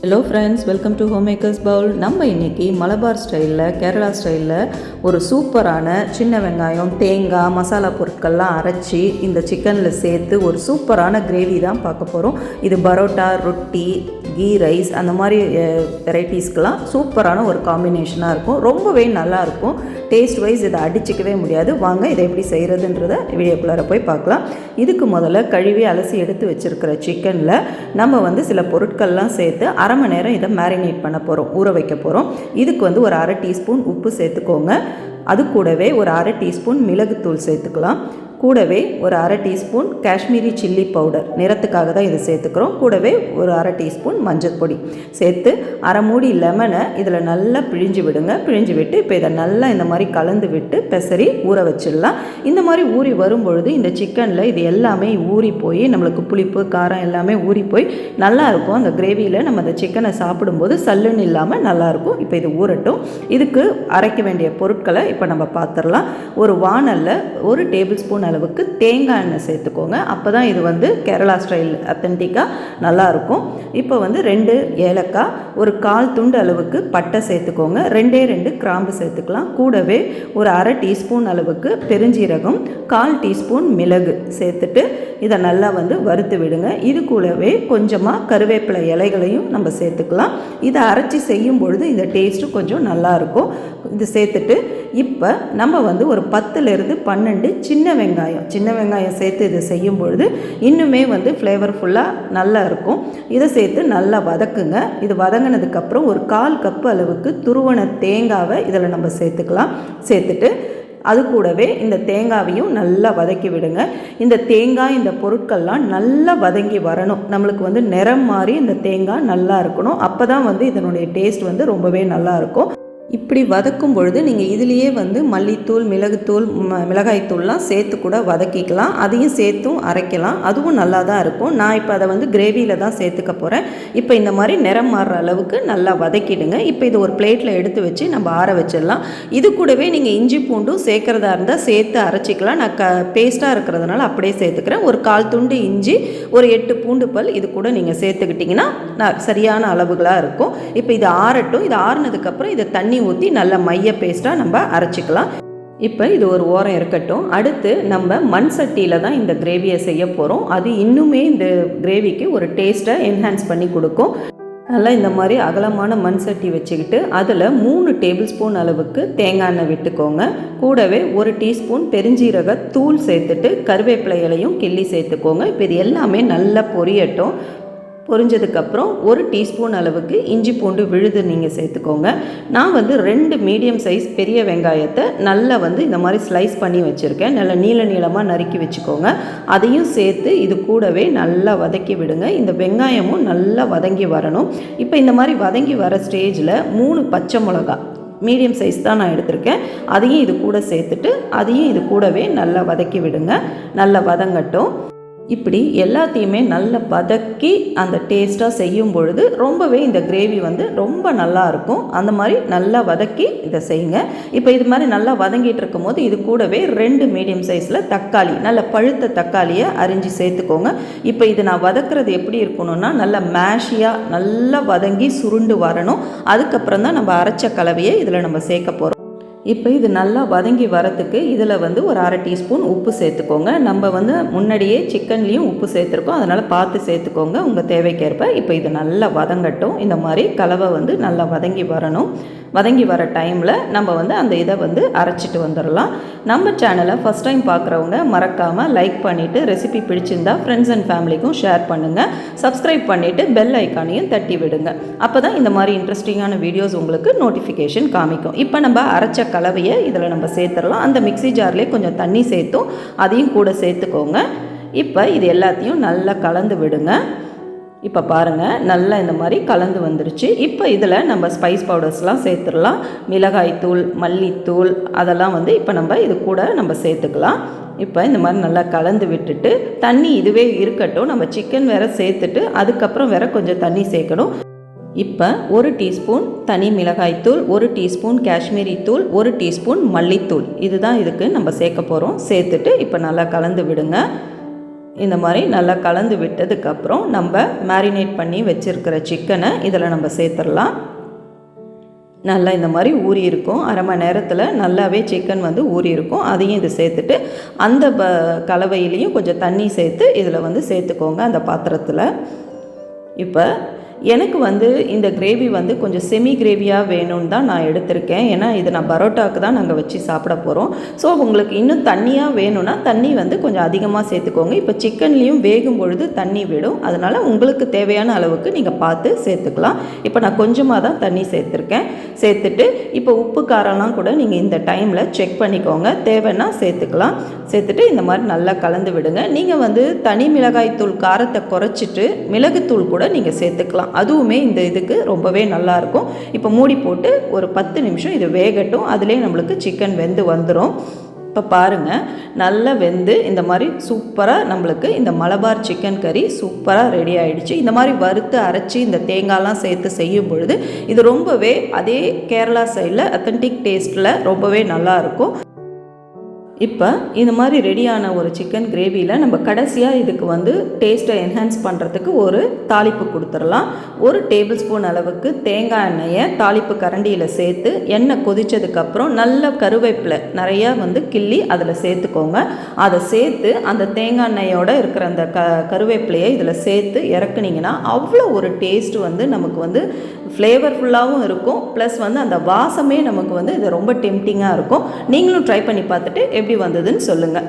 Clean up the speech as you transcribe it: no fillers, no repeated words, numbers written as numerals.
Hello friends, welcome to home makers Pavul. நம்ம இன்றைக்கி மலபார் ஸ்டைலில், கேரளா ஸ்டைலில் ஒரு சூப்பரான சின்ன வெங்காயம், தேங்காய், மசாலா பொருட்கள்லாம் அரைச்சி இந்த சிக்கனில் சேர்த்து ஒரு சூப்பரான கிரேவி தான் பார்க்க போகிறோம். இது பரோட்டா, ரொட்டி, கீ ரைஸ் அந்த மாதிரி வெரைட்டிஸ்க்கெலாம் சூப்பரான ஒரு காம்பினேஷனாக இருக்கும். ரொம்பவே நல்லாயிருக்கும். டேஸ்ட் வைஸ் இதை அடிச்சிக்கவே முடியாது. வாங்க இதை எப்படி செய்கிறதுன்றதை வீடியோக்குள்ளார போய் பார்க்கலாம். இதுக்கு முதல்ல கழுவி அலசி எடுத்து வச்சுருக்கிற சிக்கனில் நம்ம சில பொருட்கள்லாம் சேர்த்து அரை மணி நேரம் இதை மேரினேட் பண்ண போகிறோம், ஊற வைக்க போகிறோம். இதுக்கு ஒரு அரை டீஸ்பூன் உப்பு சேர்த்துக்கோங்க. அது கூடவே ஒரு அரை டீஸ்பூன் மிளகுத்தூள் சேர்த்துக்கலாம். கூடவே ஒரு அரை டீஸ்பூன் காஷ்மீரி சில்லி பவுடர், நிறத்துக்காக தான் இதை சேர்த்துக்கிறோம். கூடவே ஒரு அரை டீஸ்பூன் மஞ்சள் பொடி சேர்த்து அரை மூடி லெமனை இதில் நல்லா பிழிஞ்சு விடுங்க. பிழிஞ்சு விட்டு இப்போ இதை நல்லா இந்த மாதிரி கலந்து விட்டு பெசரி ஊற வச்சிடலாம். இந்த மாதிரி ஊறி வரும்பொழுது இந்த சிக்கனில் இது எல்லாமே ஊறி போய் நம்மளுக்கு புளிப்பு, காரம் எல்லாமே ஊறி போய் நல்லாயிருக்கும். அந்த கிரேவியில் நம்ம அந்த சிக்கனை சாப்பிடும்போது சல்லுன்னு இல்லாமல் நல்லாயிருக்கும். இப்போ இது ஊறட்டும். இதுக்கு அரைக்க வேண்டிய பொருட்களை இப்போ நம்ம பார்த்துடலாம். ஒரு வானலில் ஒரு டேபிள் ஸ்பூன் அளவுக்கு தேங்காய் எண்ணெய் சேர்த்துக்கோங்க. அப்போ தான் இது கேரளா ஸ்டைல் அத்தன்டிக்காக நல்லாயிருக்கும். இப்போ 2 ஏலக்காய், ஒரு 1/4 துண்டு அளவுக்கு பட்டை சேர்த்துக்கோங்க. 2 கிராம்பு சேர்த்துக்கலாம். கூடவே ஒரு அரை டீஸ்பூன் அளவுக்கு பெருஞ்சீரகம், 1/4 டீஸ்பூன் மிளகு சேர்த்துட்டு இதை நல்லா வறுத்து விடுங்க. இது கூடவே கொஞ்சமாக கருவேப்பிலை இலைகளையும் நம்ம சேர்த்துக்கலாம். இதை அரைச்சி செய்யும் பொழுது இந்த டேஸ்ட்டு கொஞ்சம் நல்லாயிருக்கும். இது சேர்த்துட்டு இப்போ நம்ம ஒரு 10லேருந்து 12 சின்ன வெங்காயம் சேர்த்து இதை செய்யும் பொழுது இன்னுமே ஃப்ளேவர்ஃபுல்லாக நல்லா இருக்கும். இதை சேர்த்து நல்லா வதக்குங்க. இது வதங்கினதுக்கப்புறம் ஒரு 1/4 கப்பு அளவுக்கு துருவன தேங்காவை இதில் நம்ம சேர்த்துக்கலாம். சேர்த்துட்டு அது கூடவே இந்த தேங்காவையும் நல்லா வதக்கி விடுங்க. இந்த தேங்காய், இந்த பொருட்கள்லாம் நல்லா வதங்கி வரணும். நம்மளுக்கு நிறம் மாறி இந்த தேங்காய் நல்லா இருக்கணும். அப்போ தான் இதனுடைய டேஸ்ட் ரொம்பவே நல்லாயிருக்கும். இப்படி வதக்கும் பொழுது நீங்கள் இதுலேயே மல்லித்தூள், மிளகுத்தூள், மிளகாய்த்தூள்லாம் சேர்த்து கூட வதக்கிக்கலாம். அதையும் சேர்த்தும் அரைக்கலாம். அதுவும் நல்லா தான் இருக்கும். நான் இப்போ அதை கிரேவியில் தான் சேர்த்துக்க போகிறேன். இப்போ இந்த மாதிரி நிறம் மாறுற அளவுக்கு நல்லா வதக்கிடுங்க. இப்போ இது ஒரு பிளேட்டில் எடுத்து வச்சு நம்ம ஆற வச்சிடலாம். இது கூடவே நீங்கள் இஞ்சி பூண்டும் சேர்க்குறதா இருந்தால் சேர்த்து அரைச்சிக்கலாம். நான் பேஸ்ட்டாக இருக்கிறதுனால அப்படியே சேர்த்துக்கிறேன். ஒரு 1/4 துண்டு இஞ்சி, ஒரு 8 பூண்டு பல் இது கூட நீங்கள் சேர்த்துக்கிட்டிங்கன்னா சரியான அளவுகளாக இருக்கும். இப்போ இது ஆறட்டும். இது ஆறுனதுக்கப்புறம் இதை தண்ணி ஊற்றி நல்ல மைய பேஸ்ட்டாக நம்ம அரைச்சிக்கலாம். இப்போ இது ஒரு ஓரம் இருக்கட்டும். அடுத்து நம்ம மண் சட்டியில் தான் இந்த கிரேவியை செய்ய போகிறோம். அது இன்னுமே இந்த கிரேவிக்கு ஒரு டேஸ்ட்டை என்ஹான்ஸ் பண்ணி கொடுக்கும். நல்லா இந்த மாதிரி அகலமான மண் சட்டி வச்சுக்கிட்டு அதில் 3 டேபிள் ஸ்பூன் அளவுக்கு தேங்காய் எண்ணெய் விட்டுக்கோங்க. கூடவே 1 டீஸ்பூன் பெருஞ்சீரக தூள் சேர்த்துட்டு கருவேப்பிலை இலையும் கிள்ளி சேர்த்துக்கோங்க. இப்போ இது எல்லாமே நல்லா பொரியட்டும். பொரிஞ்சதுக்கப்புறம் 1 டீஸ்பூன் அளவுக்கு இஞ்சி பூண்டு விழுது நீங்கள் சேர்த்துக்கோங்க. நான் 2 மீடியம் சைஸ் பெரிய வெங்காயத்தை நல்லா இந்த மாதிரி ஸ்லைஸ் பண்ணி வச்சுருக்கேன். நல்லா நீளமாக நறுக்கி வச்சுக்கோங்க. அதையும் சேர்த்து இது கூடவே நல்லா வதக்கி விடுங்க. இந்த வெங்காயமும் நல்லா வதங்கி வரணும். இப்போ இந்த மாதிரி வதங்கி வர ஸ்டேஜில் 3 பச்சை மிளகா மீடியம் சைஸ் தான் நான் எடுத்திருக்கேன். அதையும் இது கூட சேர்த்துட்டு அதையும் இது கூடவே நல்லா வதக்கி விடுங்க. நல்லா வதங்கட்டும். இப்படி எல்லாத்தையுமே நல்லா வதக்கி அந்த டேஸ்ட்டாக செய்யும் பொழுது ரொம்பவே இந்த கிரேவி ரொம்ப நல்லா இருக்கும். அந்த மாதிரி நல்லா வதக்கி இதை செய்யுங்க. இப்போ இது மாதிரி நல்லா வதங்கிட்டு இருக்கும் போது இது கூடவே 2 மீடியம் சைஸில் தக்காளி, நல்ல பழுத்த தக்காளியை அரிஞ்சு சேர்த்துக்கோங்க. இப்போ இது நான் வதக்குறது எப்படி இருக்கணும்னா நல்லா மேஷியாக நல்லா வதங்கி சுருண்டு வரணும். அதுக்கப்புறம் தான் நம்ம அரைச்ச கலவையை இதில் நம்ம சேர்க்க போகிறோம். இப்போ இது நல்லா வதங்கி வரத்துக்கு இதில் ஒரு அரை டீஸ்பூன் உப்பு சேர்த்துக்கோங்க. நம்ம முன்னாடியே சிக்கன்லேயும் உப்பு சேர்த்துருக்கோம், அதனால் பார்த்து சேர்த்துக்கோங்க உங்கள் தேவைக்கேற்ப. இப்போ இது நல்லா வதங்கட்டும். இந்த மாதிரி கலவை நல்லா வதங்கி வரணும். வதங்கி வர டைமில் நம்ம அந்த இதை அரைச்சிட்டு வந்துடலாம். நம்ம சேனலை ஃபஸ்ட் டைம் பார்க்குறவங்க மறக்காமல் லைக் பண்ணிவிட்டு, ரெசிபி பிடிச்சிருந்தா ஃப்ரெண்ட்ஸ் அண்ட் ஃபேமிலிக்கும் ஷேர் பண்ணுங்கள். சப்ஸ்கிரைப் பண்ணிவிட்டு பெல் ஐக்கானையும் தட்டி விடுங்க. அப்போ தான் இந்த மாதிரி இன்ட்ரெஸ்டிங்கான வீடியோஸ் உங்களுக்கு நோட்டிஃபிகேஷன் காமிக்கும். இப்போ நம்ம அரைச்ச கலவையை இதில் நம்ம சேர்த்துடலாம். அந்த மிக்ஸி ஜார்லேயே கொஞ்சம் தண்ணி சேர்த்தும் அதையும் கூட சேர்த்துக்கோங்க. இப்போ இது எல்லாத்தையும் நல்லா கலந்து விடுங்க. இப்போ பாருங்கள், நல்லா இந்த மாதிரி கலந்து வந்துருச்சு. இப்போ இதில் நம்ம ஸ்பைஸ் பவுடர்ஸ்லாம் சேர்த்துடலாம். மிளகாய்த்தூள், மல்லித்தூள் அதெல்லாம் இப்போ நம்ம இது கூட நம்ம சேர்த்துக்கலாம். இப்போ இந்த மாதிரி நல்லா கலந்து விட்டுட்டு தண்ணி இதுவே இருக்கட்டும். நம்ம சிக்கன் வேறு சேர்த்துட்டு அதுக்கப்புறம் வேறு கொஞ்சம் தண்ணி சேர்க்கணும். இப்போ 1 டீஸ்பூன் தனி மிளகாய்த்தூள், 1 டீஸ்பூன் காஷ்மீரி தூள், 1 டீஸ்பூன் மல்லித்தூள் இதுதான் இதுக்கு நம்ம சேர்க்க போகிறோம். சேர்த்துட்டு இப்போ நல்லா கலந்து விடுங்க. இந்த மாதிரி நல்லா கலந்து விட்டதுக்கப்புறம் நம்ம மேரினேட் பண்ணி வச்சுருக்கிற சிக்கனை இதில் நம்ம சேர்த்துடலாம். நல்லா இந்த மாதிரி ஊறி இருக்கும். அரை மணி நேரத்தில் நல்லாவே சிக்கன் வந்து ஊறி இருக்கும். அதையும் இது சேர்த்துட்டு அந்த கலவையிலையும் கொஞ்சம் தண்ணி சேர்த்து இதில் வந்து சேர்த்துக்கோங்க அந்த பாத்திரத்தில். இப்போ எனக்கு வந்து இந்த கிரேவி வந்து கொஞ்சம் செமி கிரேவியாக வேணும்னு தான் நான் எடுத்திருக்கேன். ஏன்னா இது நான் பரோட்டாவுக்கு தான் நாங்கள் வச்சு சாப்பிட போகிறோம். ஸோ உங்களுக்கு இன்னும் தண்ணியாக வேணும்னா தண்ணி வந்து கொஞ்சம் அதிகமாக சேர்த்துக்கோங்க. இப்போ சிக்கன்லேயும் வேகும் பொழுது தண்ணி விடும். அதனால் உங்களுக்கு தேவையான அளவுக்கு நீங்கள் பார்த்து சேர்த்துக்கலாம். இப்போ நான் கொஞ்சமாக தான் தண்ணி சேர்த்துருக்கேன். சேர்த்துட்டு இப்போ உப்பு காரம்லாம் கூட நீங்கள் இந்த டைமில் செக் பண்ணிக்கோங்க. தேவைன்னா சேர்த்துக்கலாம். சேர்த்துட்டு இந்த மாதிரி நல்லா கலந்து விடுங்க. நீங்கள் வந்து தனி மிளகாய்த்தூள் காரத்தை குறைச்சிட்டு மிளகுத்தூள் கூட நீங்கள் சேர்த்துக்கலாம். அதுவுமே இந்த இதுக்கு ரொம்பவே நல்லாயிருக்கும். இப்போ மூடி போட்டு ஒரு 10 நிமிஷம் இது வேகட்டும். அதிலே நம்மளுக்கு சிக்கன் வெந்து வந்துடும். இப்போ பாருங்கள், நல்லா வெந்து இந்த மாதிரி சூப்பராக நம்மளுக்கு இந்த மலபார் சிக்கன் கறி சூப்பராக ரெடி ஆகிடுச்சு. இந்த மாதிரி வறுத்து அரைச்சி இந்த தேங்காய்லாம் சேர்த்து செய்யும் பொழுது இது ரொம்பவே அதே கேரளா சைடில் அத்தன்டிக் டேஸ்ட்டில் ரொம்பவே நல்லாயிருக்கும். இப்போ இந்த மாதிரி ரெடியான ஒரு சிக்கன் கிரேவியில் நம்ம கடைசியாக இதுக்கு வந்து டேஸ்ட்டை என்ஹான்ஸ் பண்ணுறதுக்கு ஒரு தாளிப்பு கொடுத்துடலாம். 1 டேபிள் ஸ்பூன் அளவுக்கு தேங்காய் எண்ணெயை தாளிப்பு கரண்டியில் சேர்த்து எண்ணெய் கொதித்ததுக்கப்புறம் நல்ல கருவேப்பிலை நிறையா வந்து கிள்ளி அதில் சேர்த்துக்கோங்க. அதை சேர்த்து அந்த தேங்காய் எண்ணெயோடு இருக்கிற அந்த கருவேப்பிலையை இதில் சேர்த்து இறக்குனீங்கன்னா அவ்வளோ ஒரு டேஸ்ட் வந்து நமக்கு வந்து ஃப்ளேவர்ஃபுல்லாகவும் இருக்கும். ப்ளஸ் வந்து அந்த வாசமே நமக்கு வந்து இது ரொம்ப டெம்டிங்காக இருக்கும். நீங்களும் ட்ரை பண்ணி பார்த்துட்டு எப்படி வந்ததுன்னு சொல்லுங்கள்.